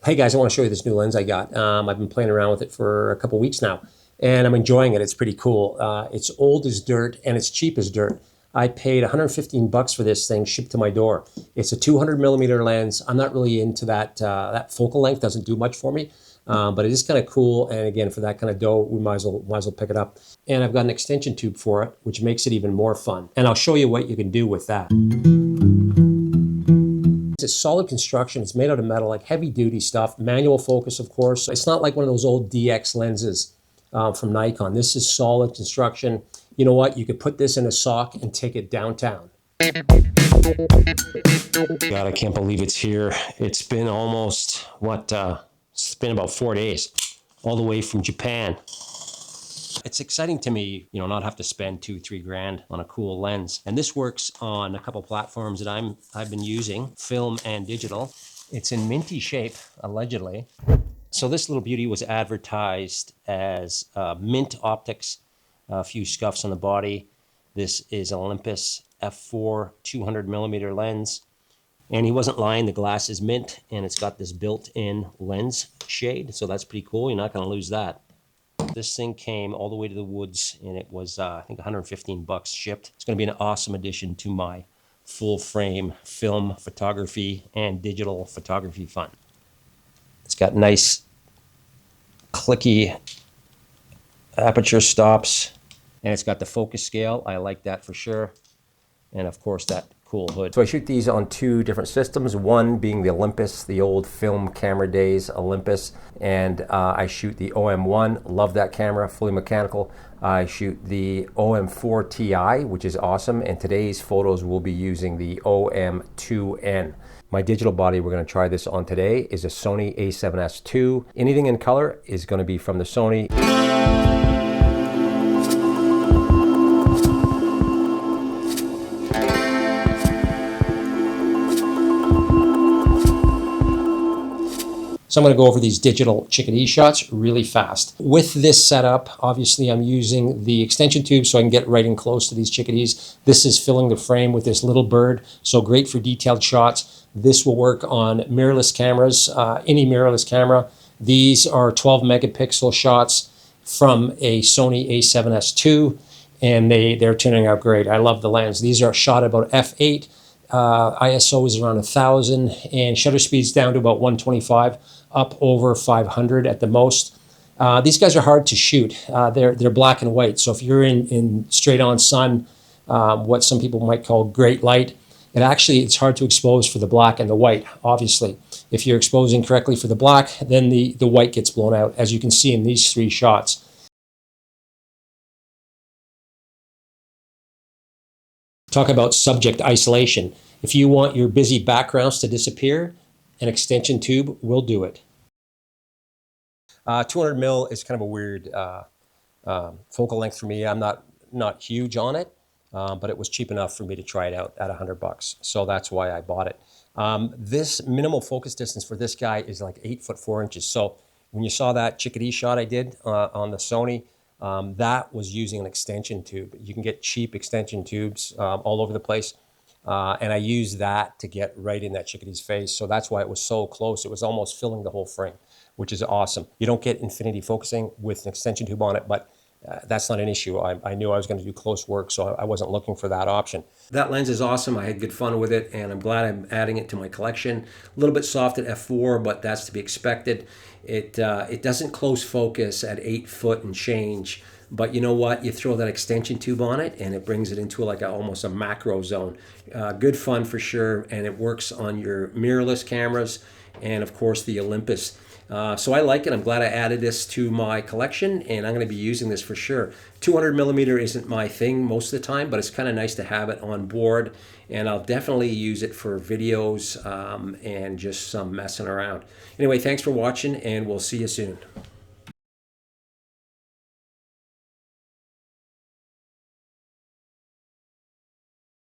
Hey guys, I want to show you this new lens I got. I've been playing around with it for a couple weeks now, and I'm enjoying it. It's pretty cool. It's old as dirt, and it's cheap as dirt. I paid 115 bucks for this thing shipped to my door. It's a 200 millimeter lens. I'm not really into that. That focal length doesn't do much for me, but it is kind of cool. And again, for that kind of dough, we might as well pick it up. And I've got an extension tube for it, which makes it even more fun. And I'll show you what you can do with that. It's solid construction. It's made out of metal, like heavy duty stuff. Manual focus, of course. It's not like one of those old DX lenses from Nikon. This is solid construction. You know what? You could put this in a sock and take it downtown. God, I can't believe it's here. It's been almost, it's been about 4 days, all the way from Japan. It's exciting to me, not have to spend $2-3 grand on a cool lens. And this works on a couple platforms that I've been using, film and digital. It's in minty shape, allegedly. So this little beauty was advertised as mint optics, a few scuffs on the body. This is an Olympus f4 200 millimeter lens. And he wasn't lying, the glass is mint and it's got this built-in lens shade. So that's pretty cool, you're not gonna lose that. This thing came all the way to the woods, and it was, I think, 115 bucks shipped. It's going to be an awesome addition to my full-frame film photography and digital photography fun. It's got nice, clicky aperture stops, and it's got the focus scale. I like that for sure. And, of course, that cool hood. So I shoot these on two different systems, one being the Olympus, the old film camera days Olympus, and I shoot the OM-1, love that camera, fully mechanical. I shoot the OM-4 Ti, which is awesome, and today's photos will be using the OM-2n. My digital body we're going to try this on today is a Sony A7S II. Anything in color is going to be from the Sony. So I'm going to go over these digital chickadee shots really fast. With this setup, obviously I'm using the extension tube so I can get right in close to these chickadees. This is filling the frame with this little bird, so great for detailed shots. This will work on mirrorless cameras, any mirrorless camera. These are 12 megapixel shots from a Sony A7S II, and they're turning out great. I love the lens. These are shot about f8. ISO is around 1,000, and shutter speed's down to about 125, up over 500 at the most. These guys are hard to shoot. They're black and white, so if you're in straight on sun, what some people might call great light, it's hard to expose for the black and the white, obviously. If you're exposing correctly for the black, then the white gets blown out, as you can see in these three shots. Talk about subject isolation. If you want your busy backgrounds to disappear, an extension tube will do it. 200 mil is kind of a weird focal length for me. I'm not huge on it, but it was cheap enough for me to try it out at 100 bucks. So that's why I bought it. This minimal focus distance for this guy is like 8 foot 4 inches. So when you saw that chickadee shot I did on the Sony, that was using an extension tube. You can get cheap extension tubes all over the place. And I used that to get right in that chickadee's face. So that's why it was so close. It was almost filling the whole frame, which is awesome. You don't get infinity focusing with an extension tube on it, but that's not an issue. I knew I was going to do close work, so I wasn't looking for that option. That lens is awesome. I had good fun with it, and I'm glad I'm adding it to my collection. A little bit soft at f4, but that's to be expected. It doesn't close focus at 8 foot and change, but you know what? You throw that extension tube on it, and it brings it into almost a macro zone. Good fun for sure, and it works on your mirrorless cameras and, of course, the Olympus. So I like it. I'm glad I added this to my collection, and I'm going to be using this for sure. 200 millimeter isn't my thing most of the time, but it's kind of nice to have it on board, and I'll definitely use it for videos and just some messing around. Anyway, thanks for watching, and we'll see you soon.